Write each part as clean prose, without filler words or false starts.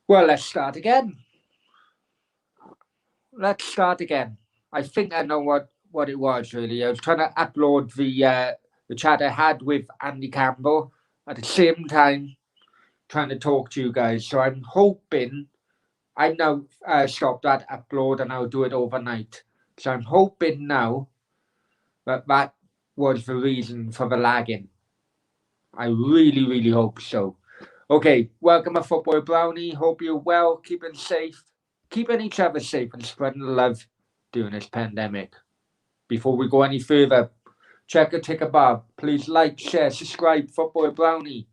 Well, let's start again. I think I know what it was really. I was trying to upload the chat I had with Andy Campbell at the same time trying to talk to you guys. So I'm hoping I've now stopped that upload and I'll do it overnight. So I'm hoping now that was the reason for the lagging. I really hope so. Okay, welcome to Football Brownie. Hope you're well, keeping safe, keeping each other safe and spreading the love during this pandemic. Before we go any further, check a tick above. Please like, share, subscribe, Football Brownie.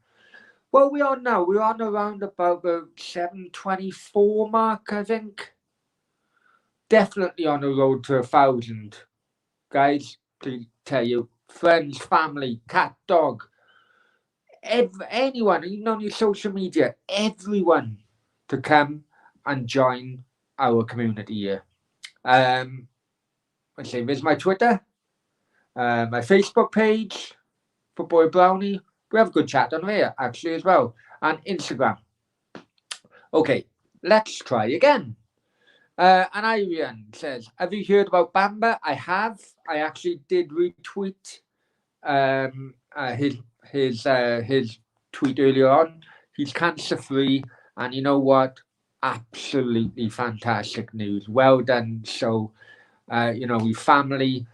Well, we are now. We're on around about the 724 mark, I think. Definitely on the road to 1,000. Guys, please tell you, friends, family, cat, dog, anyone, even on your social media, everyone to come and join our community here. Let's see, there's my Twitter, my Facebook page, Football Brownie. We have a good chat on there actually as well, and Instagram. Okay, let's try again. And Irian says, have you heard about Bamba? I have. I actually did retweet his tweet earlier on. He's cancer free, and you know what? Absolutely fantastic news. Well done. So, we family.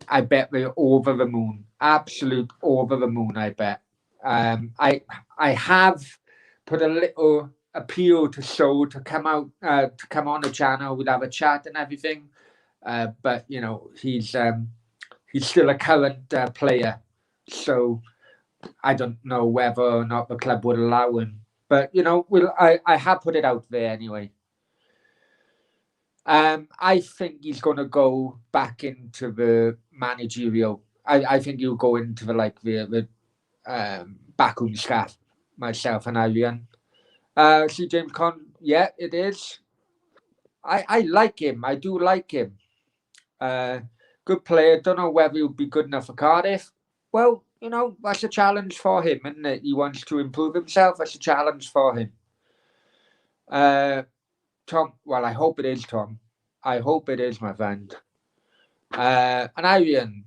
I bet they're over the moon. Absolute over the moon. I bet. I have put a little appeal to Soul to come out to come on the channel. We'd have a chat and everything. But he's still a current player, so I don't know whether or not the club would allow him. But I have put it out there anyway. I think he's going to go back into the managerial. I think he'll go into the backroom staff. Myself and Adrian. See James Con. Yeah, it is. I like him. I do like him. Good player. Don't know whether he'll be good enough for Cardiff. Well, that's a challenge for him, isn't it? He wants to improve himself. That's a challenge for him. Tom, well, I hope it is, Tom. I hope it is, my friend. And Arian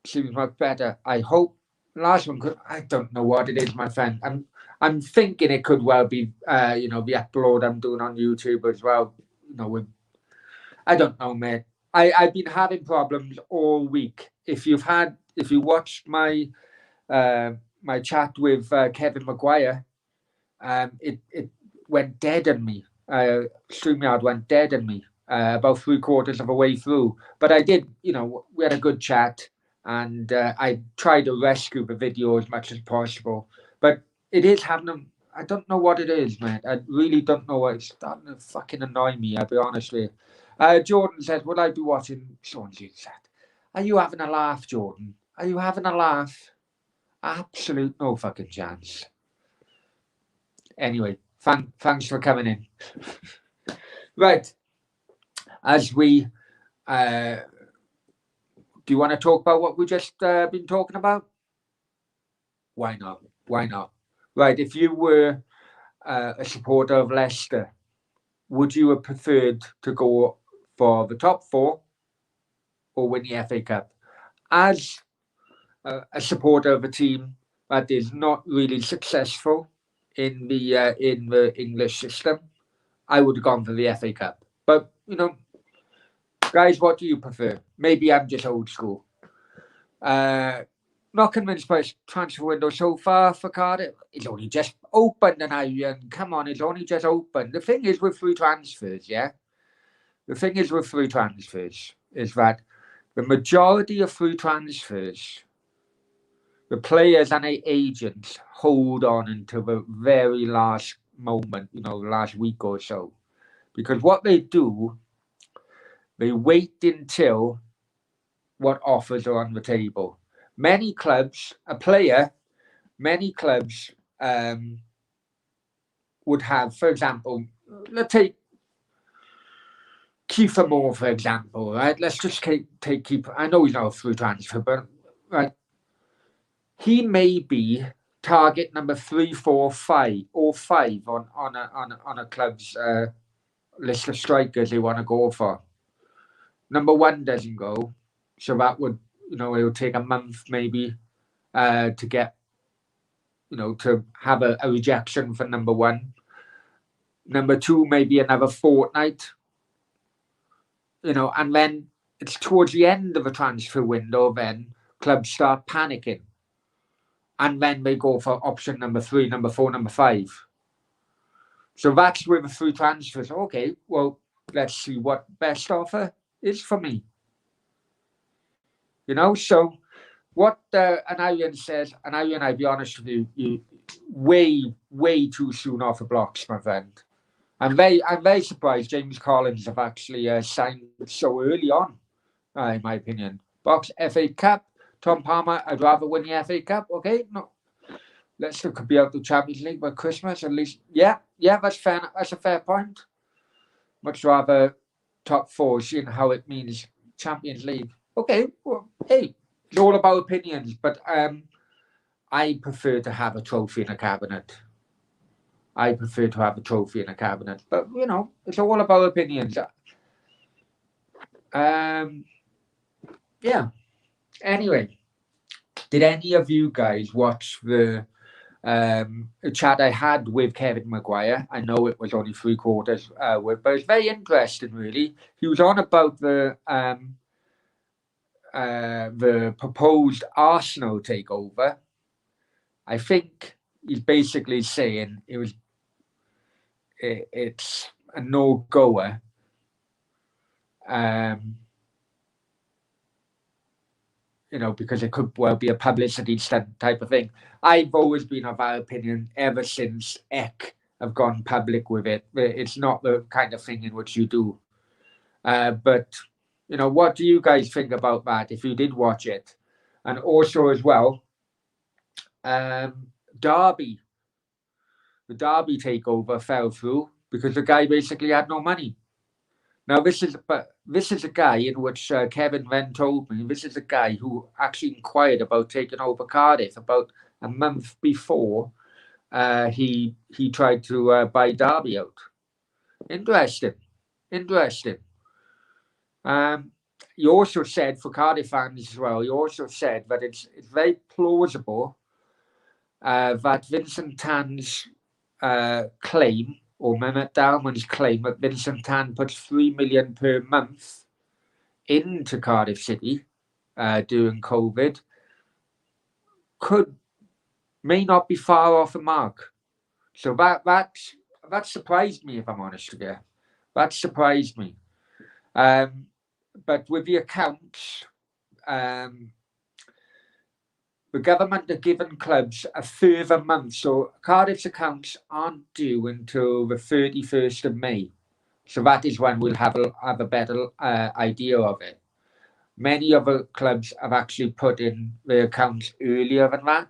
seems much better. I hope last one could. I don't know what it is, my friend. I'm thinking it could well be, the upload I'm doing on YouTube as well. I don't know, mate. I've been having problems all week. If you watched my my chat with Kevin Maguire, it went dead on me. StreamYard went dead on me about 3/4 of the way through. But I did, we had a good chat, and I tried to rescue the video as much as possible. But it is having I don't know what it is, man. I really don't know what it's starting to fucking annoy me, I'll be honest with you. Jordan says, would I be watching Swansea chat? Are you having a laugh, Jordan? Are you having a laugh? Absolute no fucking chance. Anyway, thanks for coming in. Right. As we do you want to talk about what we just been talking about? Why not? Right, if you were a supporter of Leicester, would you have preferred to go for the top 4 or win the FA Cup? As a supporter of a team that is not really successful in the English system, I would have gone for the FA Cup. But guys, what do you prefer? Maybe I'm just old school. Not convinced by his transfer window so far for Cardiff. It's only just opened, and come on, it's only just opened. The thing is with free transfers, yeah? The thing is with free transfers is that the majority of free transfers, the players and the agents hold on until the very last moment, last week or so. Because what they do, they wait until what offers are on the table. Many clubs would have, for example, let's take Kiefer Moore, for example, right? Let's just take Kiefer. I know he's not a free transfer, but right, he may be target number 3, 4, 5, or 5 on a club's list of strikers they want to go for. Number 1 doesn't go, so that would, it would take a month maybe to get, to have a rejection for number 1. Number 2, maybe another fortnight, and then it's towards the end of the transfer window, then clubs start panicking. And then they go for option number 3, number 4, number 5. So that's where the 3 transfers. Okay, well, let's see what best offer is for me. So what Anayan says, and I'll be honest with you, way too soon off the blocks, my friend. I'm very surprised James Collins have actually signed so early on, in my opinion. Box FA Cup, Tom Palmer, I'd rather win the FA Cup. Okay, no. Let's look, could be out of the Champions League by Christmas at least. Yeah, that's fair. That's a fair point. Much rather top 4, seeing how it means Champions League. Okay, well, hey, it's all about opinions, but I prefer to have a trophy in a cabinet. But it's all about opinions. Yeah. Anyway, did any of you guys watch the chat I had with Kevin Maguire? I know it was only 3/4 with, but it's very interesting, really. He was on about the proposed Arsenal takeover. I think he's basically saying it's a no-goer. Because it could well be a publicity stunt type of thing. I've always been of our opinion ever since Eck have gone public with it. It's not the kind of thing in which you do. But, what do you guys think about that if you did watch it? And also as well, Derby. The Derby takeover fell through because the guy basically had no money. Now, this is a guy in which Kevin then told me, this is a guy who actually inquired about taking over Cardiff about a month before he tried to buy Derby out. Interesting. He also said, for Cardiff fans as well, he also said that it's very plausible that Vincent Tan's claim, or Mehmet Dalman's claim, that Vincent Tan puts 3 million per month into Cardiff City during COVID may not be far off the mark. So that surprised me, if I'm honest with you. That surprised me. But with the accounts, the government have given clubs a further month. So Cardiff's accounts aren't due until the 31st of May. So that is when we'll have a better idea of it. Many other clubs have actually put in their accounts earlier than that.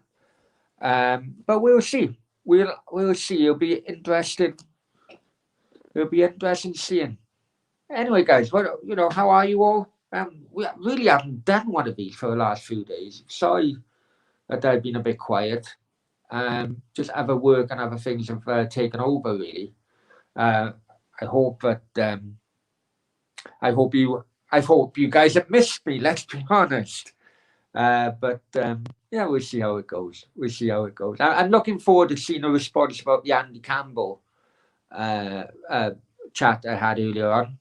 But we'll see. We'll see. It'll be interesting. Seeing. Anyway, guys, how are you all? We really haven't done one of these for the last few days. Sorry that I've been a bit quiet. Just other work and other things have taken over, really. I hope you guys have missed me, let's be honest. But we'll see how it goes. I'm looking forward to seeing a response about the Andy Campbell chat I had earlier on. A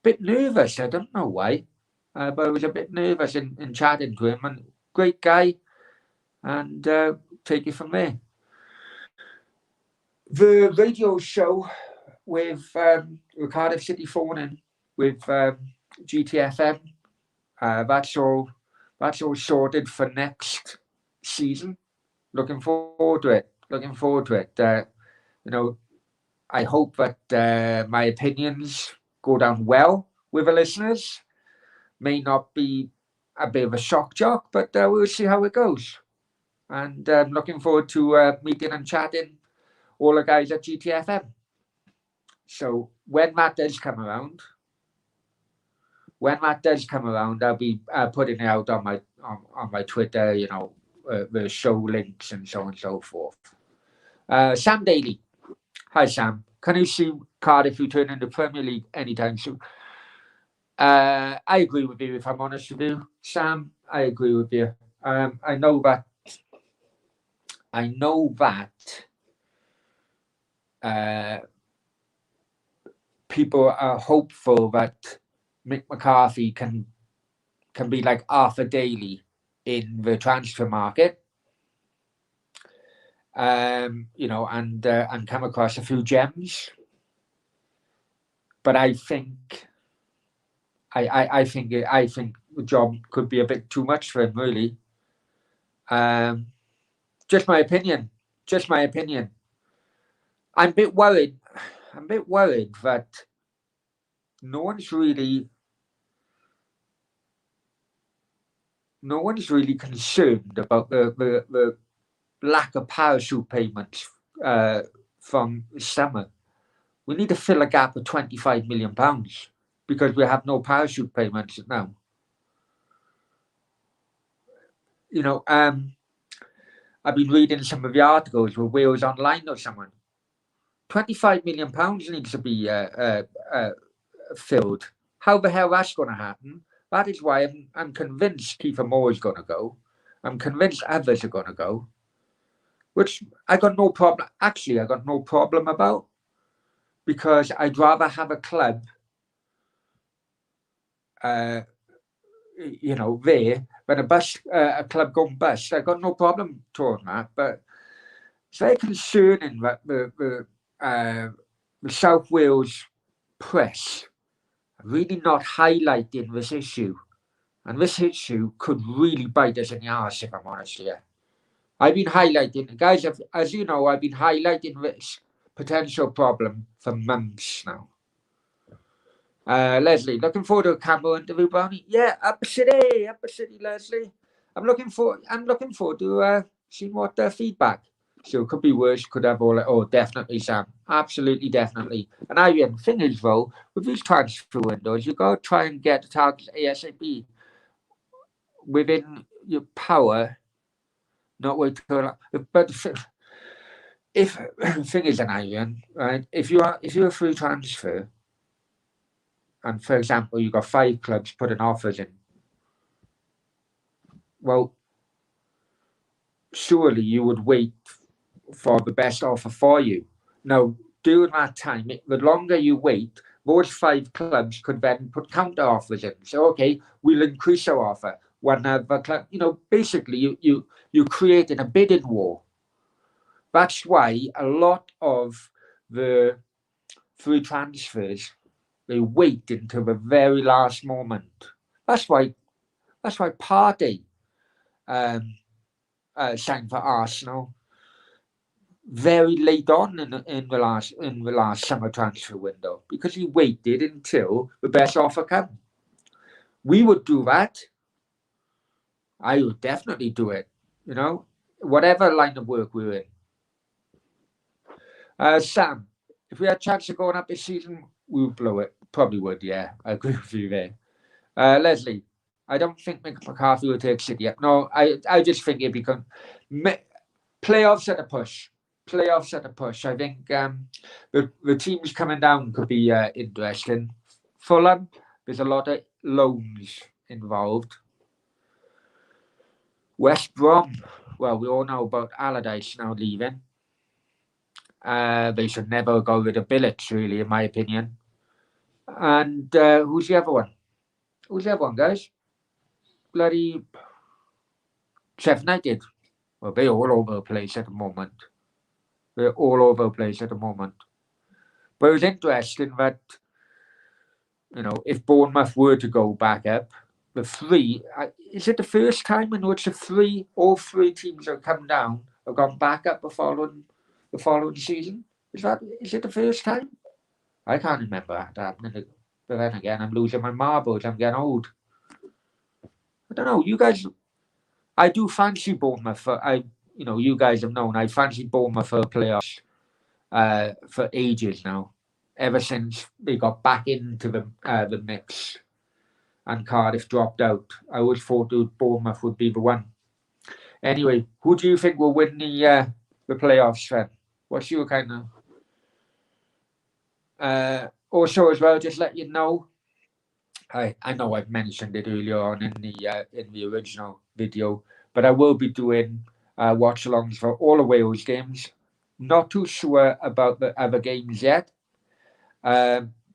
bit nervous, I don't know why, but I was a bit nervous in chatting to him. And great guy, and take it from there. The radio show with Cardiff City phoning with GTFM, that's all sorted for next season. Looking forward to it. I hope that my opinions go down well with the listeners. May not be a bit of a shock jock, but we'll see how it goes. And I'm looking forward to meeting and chatting all the guys at GTFM. So when that does come around, I'll be putting it out on my Twitter, the show links and so on and so forth. Sam Daly. Hi, Sam. Can you see Cardiff returning to Premier League anytime soon? I agree with you, if I'm honest with you, Sam. I agree with you. I know that people are hopeful that Mick McCarthy can be like Arthur Daly in the transfer market, you know, and come across a few gems. But I think the job could be a bit too much for him, really. Just my opinion. I'm a bit worried that no one's really concerned about the lack of parachute payments from summer. We need to fill a gap of £25 million because we have no parachute payments now. You know, I've been reading some of the articles with Wales Online or someone. £25 million needs to be filled. How the hell that's going to happen? That is why I'm convinced Kiefer Moore is going to go. I'm convinced others are going to go, which I got no problem. Actually, I got no problem about, because I'd rather have a club, you know, there than a club going bust. I got no problem talking that, but it's very concerning that the South Wales press are really not highlighting this issue. And this issue could really bite us in the arse, if I'm honest here. I've been highlighting, guys, as you know, I've been highlighting this potential problem for months now. Leslie, looking forward to a Campbell interview, Brownie. Yeah, Upper City, Leslie. I'm looking forward to seeing what their feedback. So it could be worse, could have all. Oh, definitely, Sam. Absolutely, definitely. And Ian, thing is, though, with these transfer windows, you've got to try and get the targets ASAP within your power. Not wait till. But if thing is, an Ian, right? If you're a free transfer, and for example, you've got 5 clubs putting offers in, well, surely you would wait for the best offer for you. Now, during that time, the longer you wait, those 5 clubs could then put counter offers in. So, okay, we'll increase our offer. One other club, you know, basically you created a bidding war. That's why a lot of the free transfers, they wait until the very last moment. That's why Partey signed for Arsenal very late on in the last summer transfer window, because he waited until the best offer came. We would do that. I would definitely do it. You know, whatever line of work we're in. Sam, if we had a chance of going up this season, we would blow it. Probably would, yeah. I agree with you there. Leslie, I don't think McCarthy will take City up. No, I just think it become playoffs at a push. I think the teams coming down could be interesting. Fulham, there's a lot of loans involved. West Brom, well, we all know about Allardyce now leaving. They should never go rid of Billets, really, in my opinion. And who's the other one? Guys? Bloody Sheffield United. Well, they're all over the place at the moment. But it was interesting that, you know, if Bournemouth were to go back up, the 3, is it the first time in which all three teams have come down, have gone back up the following season? Is it the first time? I can't remember that happening. But then again, I'm losing my marbles. I'm getting old. I don't know. You guys, I do fancy Bournemouth. You guys have known I fancy Bournemouth for playoffs for ages now. Ever since they got back into the mix and Cardiff dropped out, I always thought Bournemouth would be the one. Anyway, who do you think will win the playoffs, then? What's your kind of... also, as well, just let you know, I know I've mentioned it earlier on in the original video, but I will be doing watch-alongs for all the Wales games. Not too sure about the other games yet.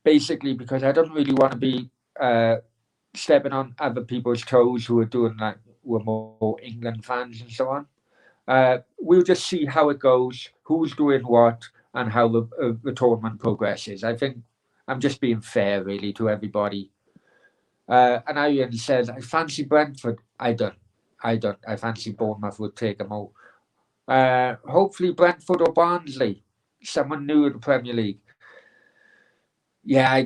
Basically, because I don't really want to be stepping on other people's toes who are more England fans and so on. We'll just see how it goes, who's doing what, and how the tournament progresses. I think I'm just being fair, really, to everybody. And Ian says, I fancy Brentford. I don't. I fancy Bournemouth would take them all. Hopefully Brentford or Barnsley, someone new in the Premier League. Yeah,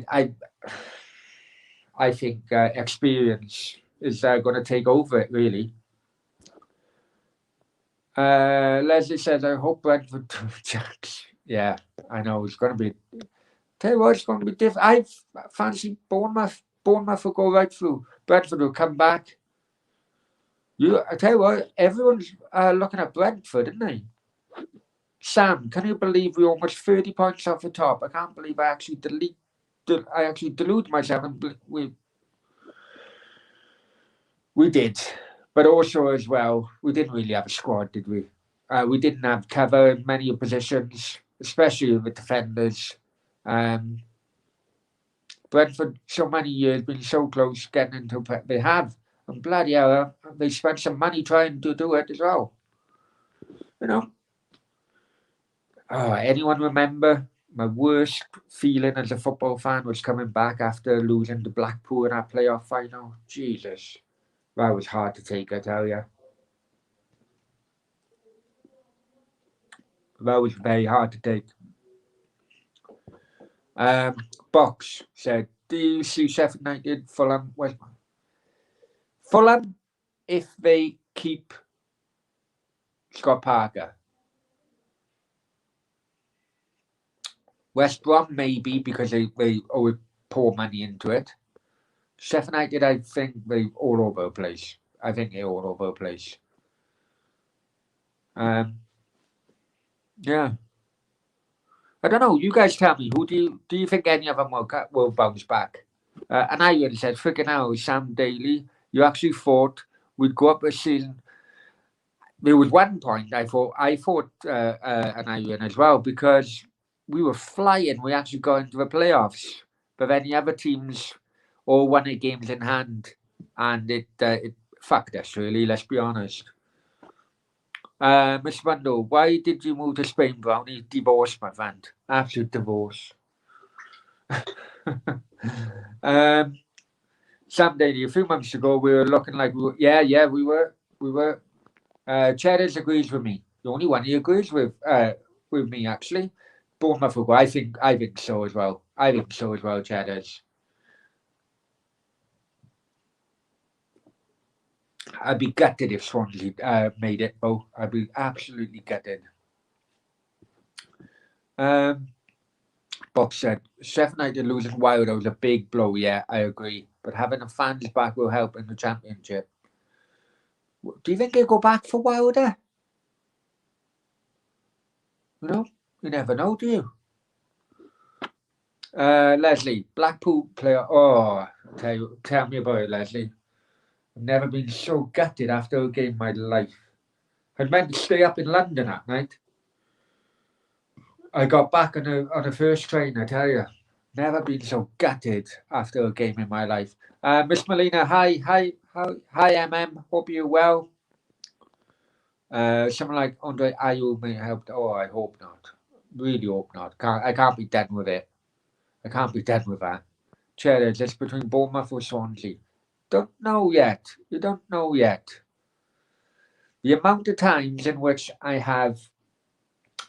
I think experience is going to take over it, really. Leslie says, I hope Brentford chance. Yeah, I know it's going to be. Tell you what, it's going to be different. I fancy Bournemouth. Bournemouth will go right through. Brentford will come back. I tell you what, everyone's looking at Brentford, isn't they? Sam, can you believe we almost 30 points off the top? I can't believe I actually delude myself. And we did. But also as well, we didn't really have a squad, did we? We didn't have cover in many positions, especially with defenders. Brentford, so many years, been so close getting into they have. And bloody hell, they spent some money trying to do it as well. You know? Anyone remember my worst feeling as a football fan was coming back after losing to Blackpool in our playoff final? Jesus. That was hard to take, I tell you. That was very hard to take. Box said, do you see Sheffield United, Fulham, West Brom? Fulham, if they keep Scott Parker. West Brom, maybe, because they always pour money into it. Sheffield United, I think they're all over the place. I think they're all over the place. Yeah. I don't know. You guys tell me. Who do you think any of them will bounce back? And Ian said, freaking hell, Sam Daly, you actually thought we'd go up a season. There was one point I thought and Ian as well, because we were flying. We actually got into the playoffs. But then the other teams all won their games in hand, and it fucked us, really, let's be honest. Miss Rundle, why did you move to Spain, Brownie? Divorce, my friend. Absolute divorce. Sam Daly, a few months ago, we were looking like we were. Cheddars agrees with me. The only one he agrees with me, actually. Bournemouth will go. I think so as well. Cheddars. I'd be gutted if Swansea made it, though. I'd be absolutely gutted. Bob said, Sheffield United losing Wilder was a big blow. Yeah, I agree. But having the fans back will help in the Championship. Do you think they'll go back for Wilder? You never know, do you? Leslie, Blackpool player. Oh, tell me about it, Leslie. I've never been so gutted after a game in my life. I meant to stay up in London that night. I got back on the first train, I tell you. Never been so gutted after a game in my life. Miss Molina, hi, MM. Hope you're well. Someone like Andre Ayew may help. Oh, I hope not. Really hope not. I can't be done with it. I can't be done with that. Cheddar, it's between Bournemouth or Swansea. Don't know yet. You don't know yet. The amount of times in which I have,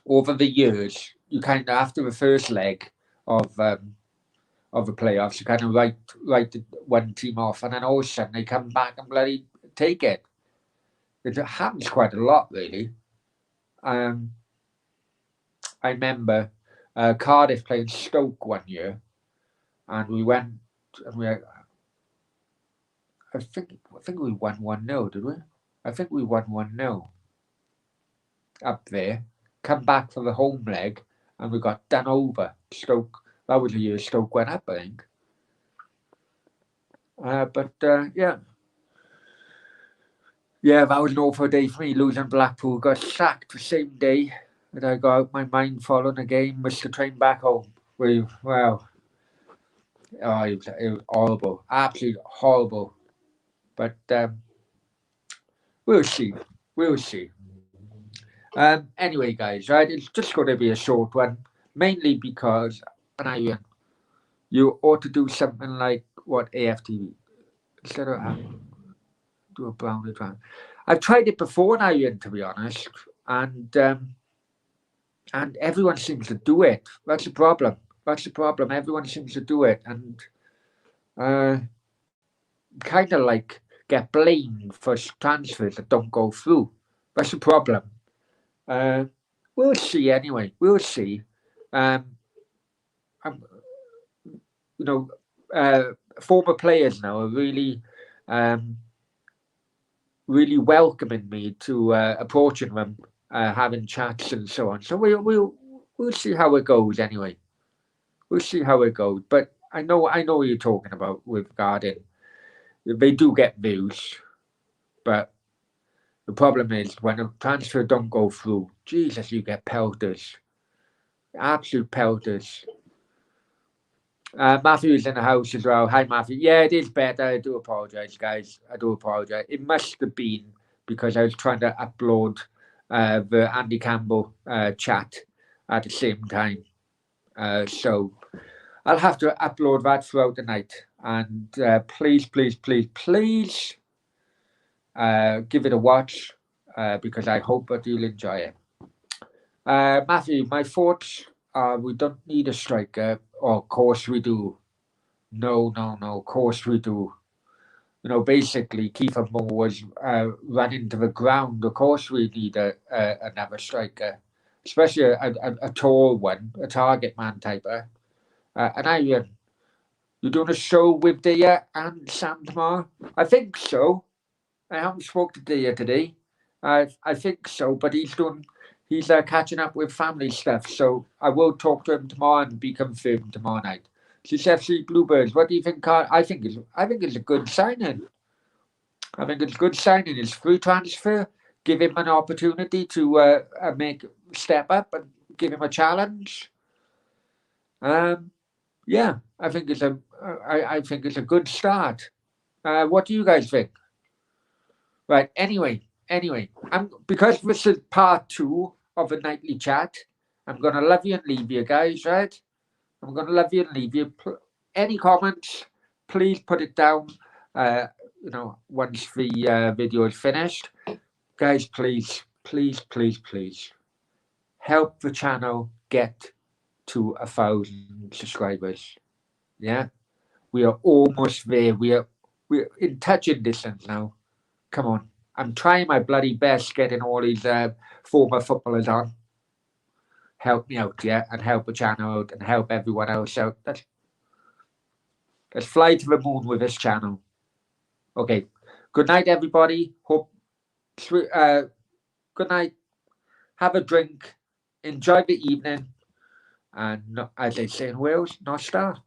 over the years, you kind of after the first leg of the playoffs, you kind of write one team off, and then all of a sudden they come back and bloody take it. It happens quite a lot, really. I remember Cardiff playing Stoke one year, and we went, and I think we won 1-0, did we? I think we won 1-0 up there. Come back for the home leg, and we got done over. Stoke. That was the year Stoke went up, I think. Yeah. Yeah, that was an awful day for me, losing Blackpool. Got sacked the same day that I got out my mind following the game. Missed the train back home. Wow. Oh, it was horrible. Absolutely horrible. But we'll see. We'll see. Anyway, guys, right? It's just going to be a short one. Mainly because, and you ought to do something like what AFTV. Instead of do a brownie round. I've tried it before now, Ian, to be honest, and everyone seems to do it. That's the problem. That's the problem. Everyone seems to do it, and kind of like get blamed for transfers that don't go through. That's the problem. We'll see anyway. We'll see. Former players now are really welcoming me to approaching them, having chats and so on. So we'll see how it goes anyway. We'll see how it goes. But I know what you're talking about with Garden. They do get views, but the problem is when a transfer don't go through, Jesus, you get pelters. Absolute pelters. Matthew's in the house as well. Hi, Matthew. Yeah, it is better. I do apologise, guys. I do apologise. It must have been because I was trying to upload the Andy Campbell chat at the same time. So I'll have to upload that throughout the night. And please give it a watch because I hope that you'll enjoy it. Matthew, my thoughts are we don't need a striker. Of course we do. No. Of course we do. Basically, Kiefer Moore was running to the ground. Of course we need another striker, especially a tall one, a target man typer. And Ian, you're doing a show with Dia and Sam tomorrow? I think so. I haven't spoken to Dia today. I think so, but he's catching up with family stuff, so I will talk to him tomorrow and be confirmed tomorrow night. It's FC Bluebirds. What do you think, Carl? I think it's a good signing. I think it's a good signing. It's free transfer. Give him an opportunity to step up and give him a challenge. Yeah, I think it's a good start. What do you guys think? Right. Anyway, because this is part 2 of a nightly chat, I'm gonna love you and leave you, guys. Right? I'm gonna love you and leave you. Any comments? Please put it down. Once the video is finished, guys. Please help the channel get to 1,000 subscribers. Yeah, we are almost there. We're in touching distance now. Come on. I'm trying my bloody best getting all these former footballers on. Help me out, yeah, and help the channel out and help everyone else out. Let's fly to the moon with this channel. Okay. Good night, everybody. Good night. Have a drink. Enjoy the evening. And as they say in Wales, not star.